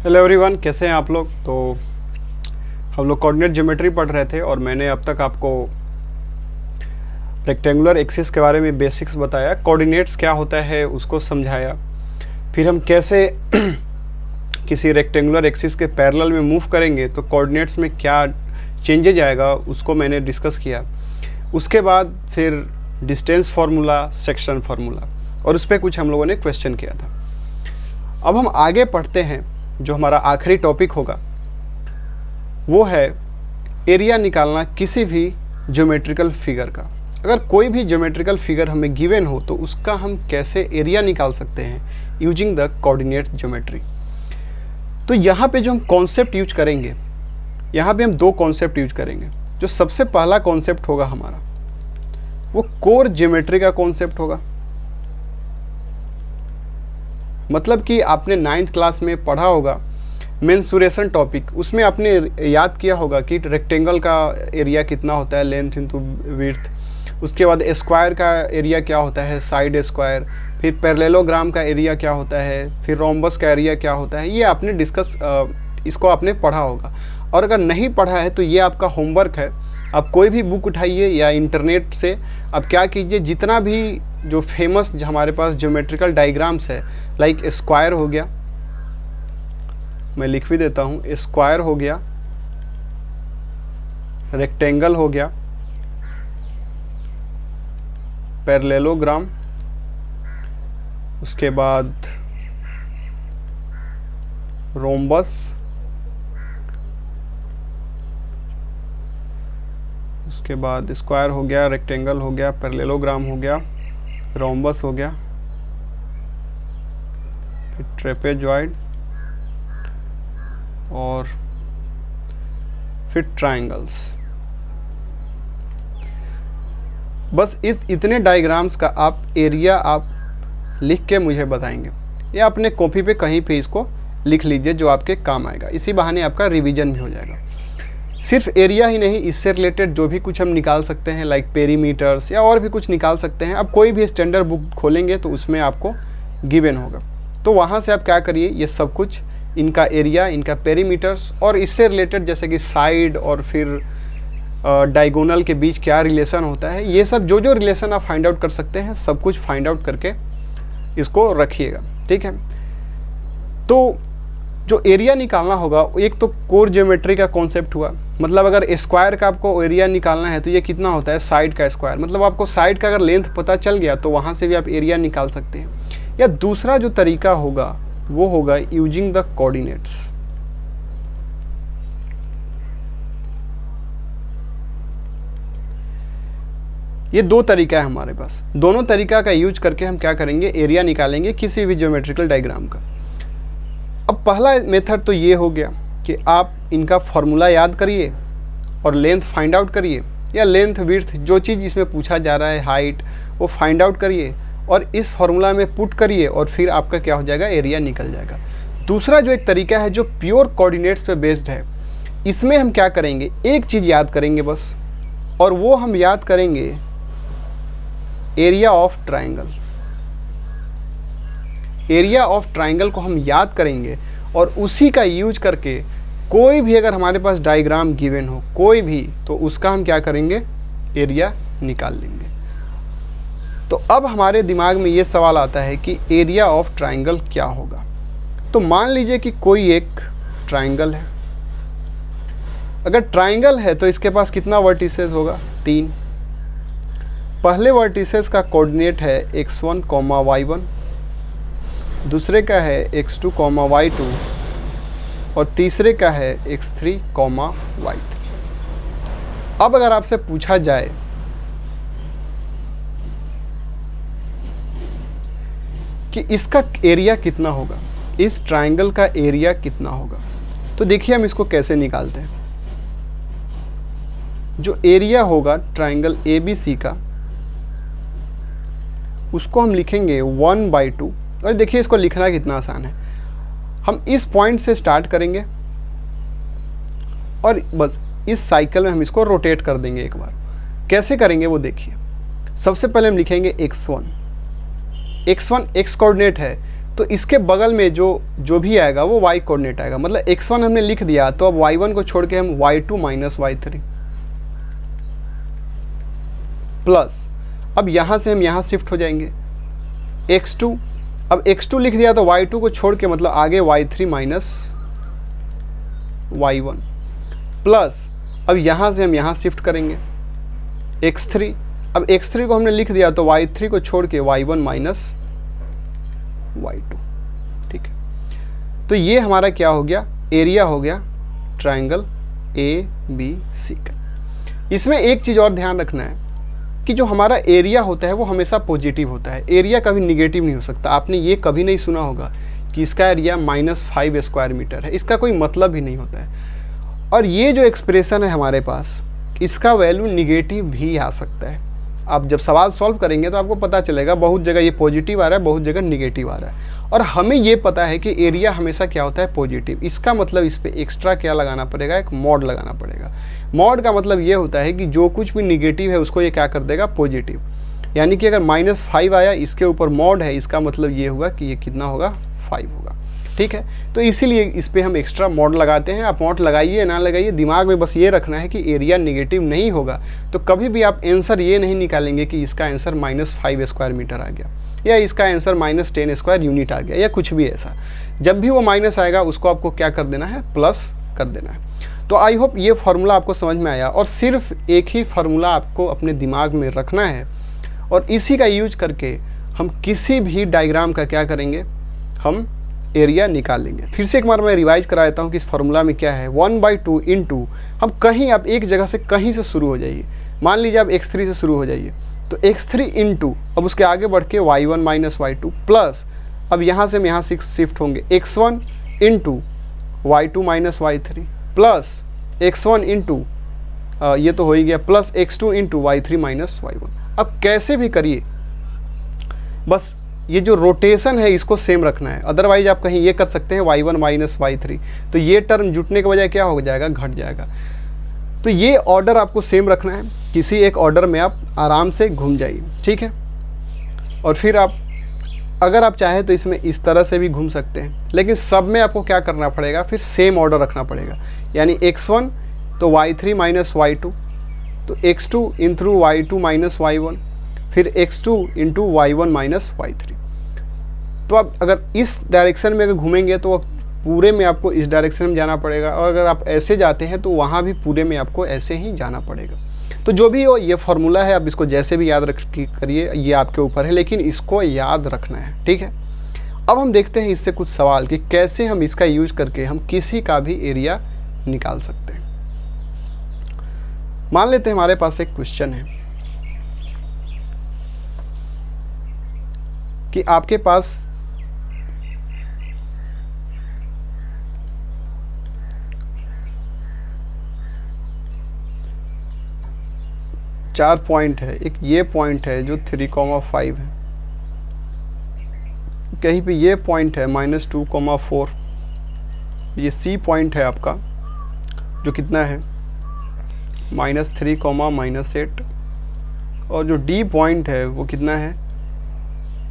Hello everyone, कैसे हैं आप लोग। तो हम लोग कोऑर्डिनेट ज्योमेट्री पढ़ रहे थे और मैंने अब तक आपको रेक्टेंगुलर एक्सिस के बारे में बेसिक्स बताया, कोऑर्डिनेट्स क्या होता है उसको समझाया, फिर हम कैसे किसी रेक्टेंगुलर एक्सिस के पैरेलल में मूव करेंगे तो कोऑर्डिनेट्स में क्या चेंजेज आएगा उसको मैंने डिस्कस किया। उसके बाद फिर डिस्टेंस फार्मूला, सेक्शन फार्मूला और उस पर कुछ हम लोगों ने क्वेश्चन किया था। अब हम आगे पढ़ते हैं। जो हमारा आखिरी टॉपिक होगा वो है एरिया निकालना किसी भी ज्योमेट्रिकल फिगर का। अगर कोई भी ज्योमेट्रिकल फिगर हमें गिवन हो तो उसका हम कैसे एरिया निकाल सकते हैं यूजिंग द कोऑर्डिनेट ज्योमेट्री। तो यहाँ पे जो हम कॉन्सेप्ट यूज करेंगे, यहाँ पे हम दो कॉन्सेप्ट यूज करेंगे। जो सबसे पहला कॉन्सेप्ट होगा हमारा वो कोर ज्योमेट्री का कॉन्सेप्ट होगा। मतलब कि आपने 9th क्लास में पढ़ा होगा मेंसुरेशन टॉपिक, उसमें आपने याद किया होगा कि रेक्टेंगल का एरिया कितना होता है, लेंथ इंटू विड्थ। उसके बाद स्क्वायर का एरिया क्या होता है, साइड स्क्वायर। फिर पैरेललोग्राम का एरिया क्या होता है, फिर रोम्बस का एरिया क्या होता है। ये आपने इसको आपने पढ़ा होगा। और अगर नहीं पढ़ा है तो ये आपका होमवर्क है। आप कोई भी बुक उठाइए या इंटरनेट से आप क्या कीजिए, जितना भी जो फेमस हमारे पास ज्योमेट्रिकल डायग्राम्स है, लाइक स्क्वायर हो गया, मैं लिख भी देता हूँ, स्क्वायर हो गया, रेक्टेंगल हो गया, पैरेललोग्राम, उसके बाद रोम्बस, उसके बाद स्क्वायर हो गया, रेक्टेंगल हो गया, पैरेललोग्राम हो गया, रोम्बस हो गया, फिर ट्रेपेजॉइड और फिर ट्रायंगल्स। बस इतने डायग्राम्स का आप एरिया आप लिख के मुझे बताएंगे या अपने कॉपी पे कहीं पे इसको लिख लीजिए जो आपके काम आएगा। इसी बहाने आपका रिवीजन भी हो जाएगा। सिर्फ एरिया ही नहीं, इससे रिलेटेड जो भी कुछ हम निकाल सकते हैं लाइक पेरीमीटर्स या और भी कुछ निकाल सकते हैं। आप कोई भी स्टैंडर्ड बुक खोलेंगे तो उसमें आपको गिवन होगा, तो वहाँ से आप क्या करिए, ये सब कुछ इनका एरिया, इनका पेरीमीटर्स और इससे रिलेटेड जैसे कि साइड और फिर डायगोनल के बीच क्या रिलेशन होता है, ये सब जो रिलेशन आप फाइंड आउट कर सकते हैं सब कुछ फाइंड आउट करके इसको रखिएगा। ठीक है। तो जो एरिया निकालना होगा, एक तो कोर ज्योमेट्री का कॉन्सेप्ट हुआ। मतलब अगर स्क्वायर का आपको एरिया निकालना है तो ये कितना होता है, साइड का स्क्वायर। मतलब आपको साइड का अगर लेंथ पता चल गया तो वहाँ से भी आप एरिया निकाल सकते हैं। या दूसरा जो तरीका होगा वो होगा यूजिंग द कोऑर्डिनेट्स। ये दो तरीका है हमारे पास। दोनों तरीका का यूज करके हम क्या करेंगे, एरिया निकालेंगे किसी भी ज्योमेट्रिकल डायग्राम का। अब पहला मेथड तो ये हो गया कि आप इनका फॉर्मूला याद करिए और लेंथ फाइंड आउट करिए, या लेंथ विड्थ जो चीज़ इसमें पूछा जा रहा है, हाइट, वो फाइंड आउट करिए और इस फॉर्मूला में पुट करिए और फिर आपका क्या हो जाएगा, एरिया निकल जाएगा। दूसरा जो एक तरीका है जो प्योर कोऑर्डिनेट्स पे बेस्ड है, इसमें हम क्या करेंगे, एक चीज़ याद करेंगे बस, और वो हम याद करेंगे area of triangle. Area of triangle को हम याद करेंगे और उसी का यूज करके कोई भी अगर हमारे पास डायग्राम गिवन हो कोई भी, तो उसका हम क्या करेंगे, एरिया निकाल लेंगे। तो अब हमारे दिमाग में ये सवाल आता है कि एरिया ऑफ ट्राइंगल क्या होगा। तो मान लीजिए कि कोई एक ट्राइंगल है। अगर ट्राइंगल है तो इसके पास कितना वर्टिसेस होगा, 3। पहले वर्टिसेस का कोऑर्डिनेट है x1, y1, दूसरे का है x2, y2 और तीसरे का है x3, y3। अब अगर आपसे पूछा जाए कि इसका एरिया कितना होगा, इस ट्राइंगल का एरिया कितना होगा, तो देखिए हम इसको कैसे निकालते हैं। जो एरिया होगा ट्राइंगल ABC का, उसको हम लिखेंगे 1/2। और देखिए इसको लिखना कितना आसान है। हम इस पॉइंट से स्टार्ट करेंगे और बस इस साइकिल में हम इसको रोटेट कर देंगे एक बार। कैसे करेंगे वो देखिए। सबसे पहले हम लिखेंगे x1 x1 x कोऑर्डिनेट है, तो इसके बगल में जो भी आएगा वो y कोऑर्डिनेट आएगा। मतलब x1 हमने लिख दिया, तो अब y1 को छोड़ के हम y2 माइनस y3 प्लस, अब यहाँ से हम यहाँ शिफ्ट हो जाएंगे x2, अब x2 लिख दिया तो y2 को छोड़ के मतलब आगे y3 माइनस y1 प्लस, अब यहाँ से हम यहाँ शिफ्ट करेंगे x3, अब x3 को हमने लिख दिया तो y3 को छोड़ के y1 माइनस y2। ठीक है, तो ये हमारा क्या हो गया, एरिया हो गया ट्रायंगल ABC का। इसमें एक चीज़ और ध्यान रखना है कि जो हमारा एरिया होता है वो हमेशा पॉजिटिव होता है, एरिया कभी निगेटिव नहीं हो सकता। आपने ये कभी नहीं सुना होगा कि इसका एरिया -5 स्क्वायर मीटर है, इसका कोई मतलब ही नहीं होता है। और ये जो एक्सप्रेशन है हमारे पास, इसका वैल्यू निगेटिव भी आ सकता है। आप जब सवाल सॉल्व करेंगे तो आपको पता चलेगा, बहुत जगह ये पॉजिटिव आ रहा है, बहुत जगह निगेटिव आ रहा है। और हमें ये पता है कि एरिया हमेशा क्या होता है, पॉजिटिव। इसका मतलब इस पर एक्स्ट्रा क्या लगाना पड़ेगा, एक मॉड लगाना पड़ेगा। मॉड का मतलब ये होता है कि जो कुछ भी निगेटिव है उसको ये क्या कर देगा, पॉजिटिव। यानी कि अगर -5 आया, इसके ऊपर मॉड है, इसका मतलब ये हुआ कि ये कितना होगा, 5 होगा। ठीक है, तो इसीलिए इस पर हम एक्स्ट्रा मॉड लगाते हैं। आप मॉड लगाइए ना लगाइए, दिमाग में बस ये रखना है कि एरिया निगेटिव नहीं होगा। तो कभी भी आप आंसर ये नहीं निकालेंगे कि इसका आंसर -5 स्क्वायर मीटर आ गया, या इसका आंसर -10 स्क्वायर यूनिट आ गया, या कुछ भी ऐसा। जब भी वो माइनस आएगा उसको आपको क्या कर देना है, प्लस कर देना है। तो आई होप ये फार्मूला आपको समझ में आया, और सिर्फ एक ही फार्मूला आपको अपने दिमाग में रखना है, और इसी का यूज करके हम किसी भी डायग्राम का क्या करेंगे, हम एरिया निकालेंगे। फिर से एक बार मैं रिवाइज करा देता हूँ कि इस फार्मूला में क्या है, 1/2 इंटू, हम कहीं आप एक जगह से कहीं से शुरू हो जाइए। मान लीजिए आप x3 से शुरू हो जाइए, तो x3 इंटू, अब उसके आगे बढ़ के y1 माइनस y2 प्लस, अब यहाँ से हम यहाँ शिफ्ट होंगे x1 into y2 minus y3 plus x1 into ये तो हो ही गया, plus x2 into y3 minus y1। अब कैसे भी करिए, बस ये जो रोटेशन है इसको सेम रखना है। अदरवाइज आप कहीं ये कर सकते हैं y1 माइनस y3, तो ये टर्म जुटने के बजाय क्या हो जाएगा, घट जाएगा। तो ये ऑर्डर आपको सेम रखना है, किसी एक ऑर्डर में आप आराम से घूम जाइए। ठीक है, और फिर आप अगर आप चाहें तो इसमें इस तरह से भी घूम सकते हैं, लेकिन सब में आपको क्या करना पड़ेगा, फिर सेम ऑर्डर रखना पड़ेगा। यानी x1 तो y3 माइनस y2, तो x2 in through y2 minus y1, फिर x2 into y1 minus y3। तो आप अगर इस डायरेक्शन में अगर घूमेंगे तो पूरे में आपको इस डायरेक्शन में जाना पड़ेगा, और अगर आप ऐसे जाते हैं तो वहाँ भी पूरे में आपको ऐसे ही जाना पड़ेगा। तो जो भी हो, ये फार्मूला है, आप इसको जैसे भी याद रख करिए, ये आपके ऊपर है, लेकिन इसको याद रखना है। ठीक है, अब हम देखते हैं इससे कुछ सवाल कि कैसे हम इसका यूज करके हम किसी का भी एरिया निकाल सकते हैं। मान लेते हैं हमारे पास एक क्वेश्चन है कि आपके पास चार पॉइंट है, एक ये पॉइंट है जो 3,5 है, कहीं पे ये पॉइंट है -2,4, ये सी पॉइंट है आपका जो कितना है -3,-8, और जो डी पॉइंट है वो कितना है,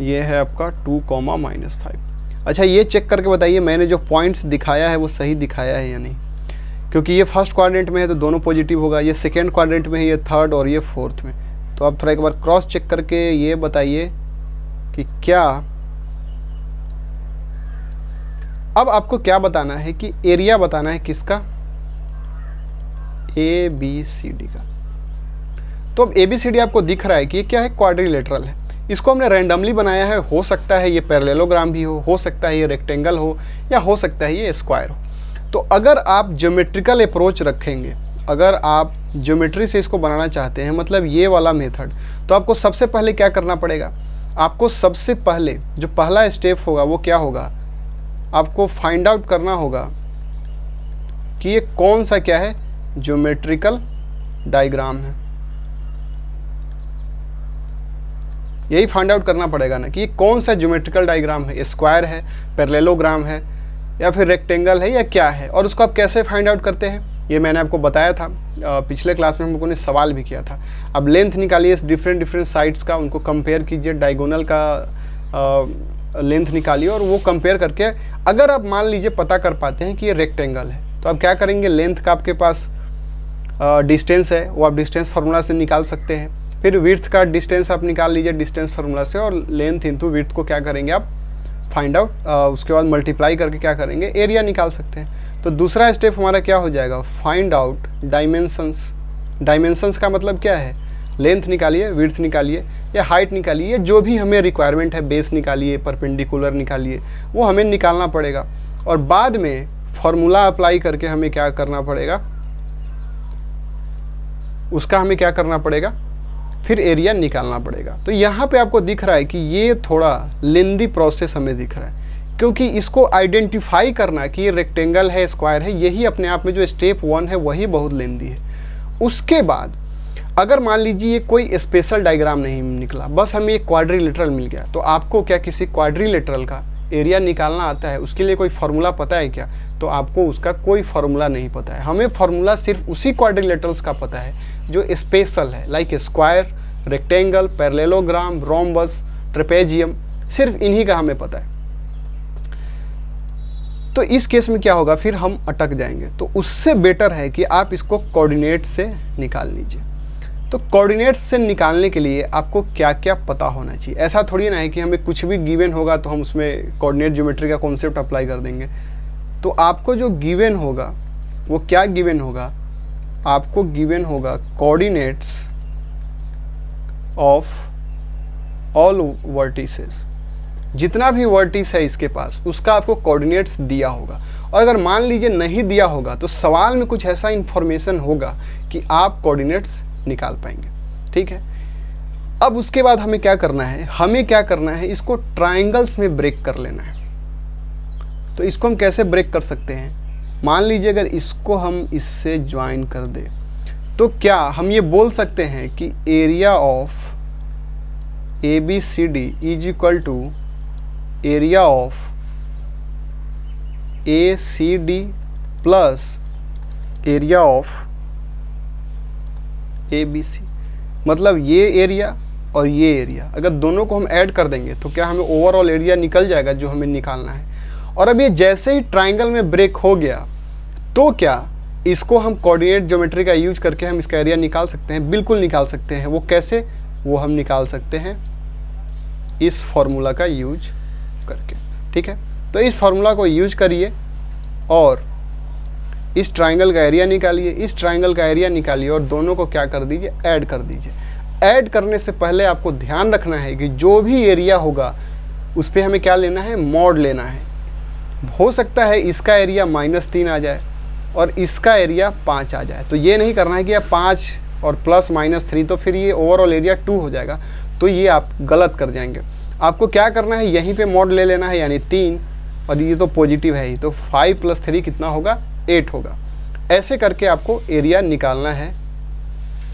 ये है आपका 2,-5। अच्छा, ये चेक करके बताइए मैंने जो पॉइंट्स दिखाया है वो सही दिखाया है या नहीं, क्योंकि ये फर्स्ट क्वाड्रेंट में है तो दोनों पॉजिटिव होगा, ये सेकेंड क्वाड्रेंट में है, ये थर्ड, और ये फोर्थ में। तो आप थोड़ा एक बार क्रॉस चेक करके ये बताइए कि क्या, अब आपको क्या बताना है कि एरिया बताना है किसका, ABCD का। तो अब ABCD आपको दिख रहा है कि ये क्या है, क्वाड्रिलेटरल है। इसको हमने रैंडमली बनाया है, हो सकता है ये पैरेललोग्राम भी हो सकता है ये रेक्टेंगल हो, या हो सकता है ये स्क्वायर हो। तो अगर आप ज्योमेट्रिकल अप्रोच रखेंगे, अगर आप ज्योमेट्री से इसको बनाना चाहते हैं, मतलब ये वाला मेथड, तो आपको सबसे पहले क्या करना पड़ेगा, आपको सबसे पहले जो पहला स्टेप होगा वो क्या होगा, आपको फाइंड आउट करना होगा कि ये कौन सा क्या है, ज्योमेट्रिकल डायग्राम है। यही फाइंड आउट करना पड़ेगा ना कि ये कौन सा ज्योमेट्रिकल डायग्राम है, स्क्वायर है, पैरेललोग्राम है, या फिर रेक्टेंगल है, या क्या है। और उसको आप कैसे फाइंड आउट करते हैं, ये मैंने आपको बताया था, पिछले क्लास में हम लोगों ने सवाल भी किया था। अब लेंथ निकालिए डिफरेंट साइड्स का, उनको कंपेयर कीजिए, डायगोनल का लेंथ निकालिए और वो कंपेयर करके अगर आप मान लीजिए पता कर पाते हैं कि ये रेक्टेंगल है तो आप क्या करेंगे, लेंथ का आपके पास डिस्टेंस है वो आप डिस्टेंस फार्मूला से निकाल सकते हैं। फिर विड्थ का डिस्टेंस आप निकाल लीजिए डिस्टेंस फार्मूला से, और लेंथ इंटू विड्थ को क्या करेंगे आप फाइंड आउट, उसके बाद मल्टीप्लाई करके क्या करेंगे, एरिया निकाल सकते हैं। तो दूसरा स्टेप हमारा क्या हो जाएगा, फाइंड आउट डायमेंशंस। डायमेंशंस का मतलब क्या है, लेंथ निकालिए, विड्थ निकालिए या हाइट निकालिए, जो भी हमें रिक्वायरमेंट है, बेस निकालिए, परपेंडिकुलर निकालिए, वो हमें निकालना पड़ेगा। और बाद में फॉर्मूला अप्लाई करके हमें क्या करना पड़ेगा, उसका हमें क्या करना पड़ेगा, फिर एरिया निकालना पड़ेगा। तो यहाँ पे आपको दिख रहा है कि ये थोड़ा लेंदी प्रोसेस हमें दिख रहा है, क्योंकि इसको आइडेंटिफाई करना कि ये रेक्टेंगल है, स्क्वायर है, यही अपने आप में जो स्टेप 1 है वही बहुत लेंदी है। उसके बाद अगर मान लीजिए ये कोई स्पेशल डायग्राम नहीं निकला, बस हमें एक क्वाड्रिलेटरल मिल गया, तो आपको क्या किसी क्वाड्रिलेटरल का एरिया निकालना आता है, उसके लिए कोई फार्मूला पता है क्या, तो आपको उसका कोई फार्मूला नहीं पता है। हमें फार्मूला सिर्फ उसी क्वाड्रिलेटरल्स का पता है जो स्पेशल है, like square, rectangle, parallelogram, rhombus, trapezium, सिर्फ इन्हीं का हमें पता है। तो इस केस में क्या होगा, फिर हम अटक जाएंगे। तो उससे बेटर है कि आप इसको कोऑर्डिनेट से निकाल लीजिए। तो कोऑर्डिनेट्स से निकालने के लिए आपको क्या क्या पता होना चाहिए। ऐसा थोड़ी ना है कि हमें कुछ भी गिवन होगा तो हम उसमें कोऑर्डिनेट ज्योमेट्री का कॉन्सेप्ट अप्लाई कर देंगे। तो आपको जो गिवन होगा वो क्या गिवन होगा, आपको गिवन होगा कोऑर्डिनेट्स ऑफ ऑल वर्टिसेस। जितना भी वर्टिस है इसके पास उसका आपको कोऑर्डिनेट्स दिया होगा। और अगर मान लीजिए नहीं दिया होगा तो सवाल में कुछ ऐसा इंफॉर्मेशन होगा कि आप कोऑर्डिनेट्स निकाल पाएंगे। ठीक है, अब उसके बाद हमें क्या करना है, इसको ट्रायंगल्स में ब्रेक कर लेना है। तो इसको हम कैसे ब्रेक कर सकते हैं, मान लीजिए अगर इसको हम इससे ज्वाइन कर दें तो क्या हम ये बोल सकते हैं कि area of ABCD is equal to area of ACD plus area of ABC। मतलब ये एरिया और ये एरिया अगर दोनों को हम ऐड कर देंगे तो क्या हमें ओवरऑल एरिया निकल जाएगा जो हमें निकालना है। और अब ये जैसे ही ट्राइंगल में ब्रेक हो गया तो क्या इसको हम कोऑर्डिनेट ज्योमेट्री का यूज करके हम इसका एरिया निकाल सकते हैं, बिल्कुल निकाल सकते हैं। वो कैसे, वो हम निकाल सकते हैं इस फॉर्मूला का यूज करके। ठीक है, तो इस फॉर्मूला को यूज करिए और इस ट्राइंगल का एरिया निकालिए, इस ट्राइंगल का एरिया निकालिए और दोनों को क्या कर दीजिए, ऐड कर दीजिए। ऐड करने से पहले आपको ध्यान रखना है कि जो भी एरिया होगा उस पर हमें क्या लेना है, मॉड लेना है। हो सकता है इसका एरिया -3 आ जाए और इसका एरिया 5 आ जाए, तो ये नहीं करना है कि आप 5 और प्लस -3 तो फिर ये ओवरऑल एरिया 2 हो जाएगा, तो ये आप गलत कर जाएंगे। आपको क्या करना है, यहीं पे मॉड ले लेना है, यानी 3, और ये तो पॉजिटिव है ही, तो 5 + 3 कितना होगा, 8 होगा। ऐसे करके आपको एरिया निकालना है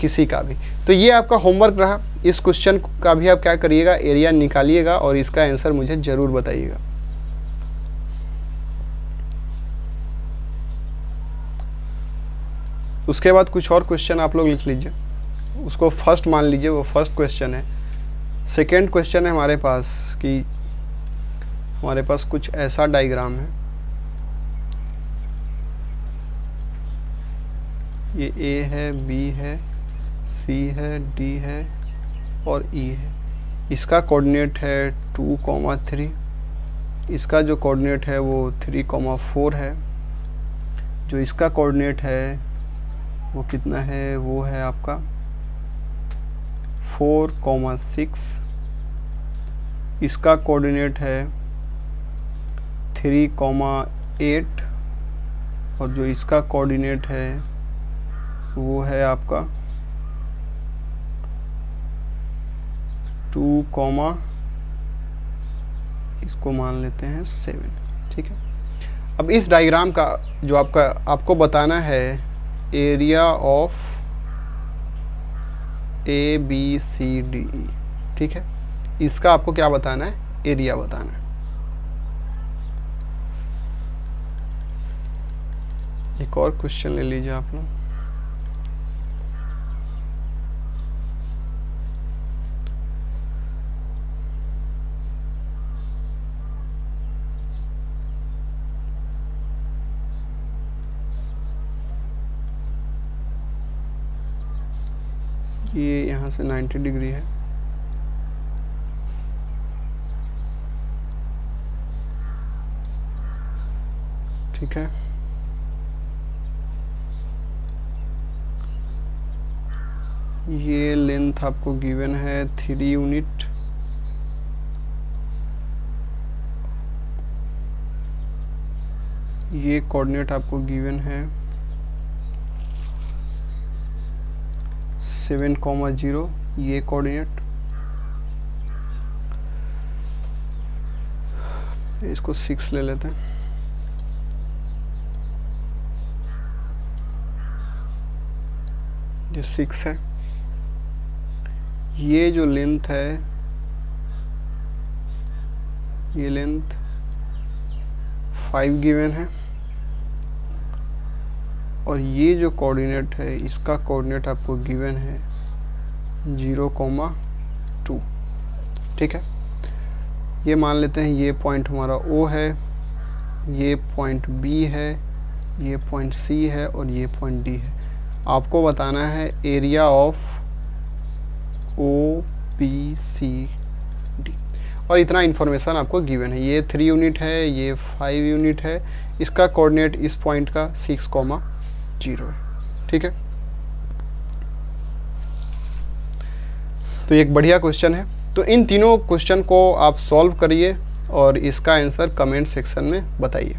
किसी का भी। तो ये आपका होमवर्क रहा। इस क्वेश्चन का भी आप क्या करिएगा, एरिया निकालिएगा और इसका आंसर मुझे ज़रूर बताइएगा। उसके बाद कुछ और क्वेश्चन आप लोग लिख लीजिए, उसको फर्स्ट मान लीजिए, वो फर्स्ट क्वेश्चन है। सेकेंड क्वेश्चन है हमारे पास कि हमारे पास कुछ ऐसा डायग्राम है, ये A है, B है, C है, D है और E है। इसका कोऑर्डिनेट है 2, 3, इसका जो कोऑर्डिनेट है वो 3, 4 है। जो इसका कोऑर्डिनेट है वो कितना है, वो है आपका 4, 6। इसका कोऑर्डिनेट है 3, 8 और जो इसका कोऑर्डिनेट है वो है आपका 2, इसको मान लेते हैं 7। ठीक है, अब इस डायग्राम का जो आपको बताना है एरिया ऑफ ABCDE। ठीक है, इसका आपको क्या बताना है, एरिया बताना है। एक और क्वेश्चन ले लीजिए आप लोग। ये यहाँ से 90 डिग्री है। ठीक है, ये लेंथ आपको गिवन है 3 यूनिट। ये कोऑर्डिनेट आपको गिवन है 7,0। ये कोऑर्डिनेट, इसको 6 ले लेते हैं। ये 6 है। ये जो लेंथ है, ये लेंथ 5 गिवन है, और ये जो कोऑर्डिनेट है, इसका कोऑर्डिनेट आपको गिवन है 0,2। ठीक है, ये मान लेते हैं ये पॉइंट हमारा O है, ये पॉइंट B है, ये पॉइंट C है, और ये पॉइंट D है। आपको बताना है एरिया ऑफ OBCD, और इतना इन्फॉर्मेशन आपको गिवन है। ये 3 यूनिट है, ये 5 यूनिट है, इसका कोऑर्डिनेट इस पॉइंट का 6,0 है। ठीक है, तो एक बढ़िया क्वेश्चन है। तो इन तीनों क्वेश्चन को आप सॉल्व करिए और इसका आंसर कमेंट सेक्शन में बताइए।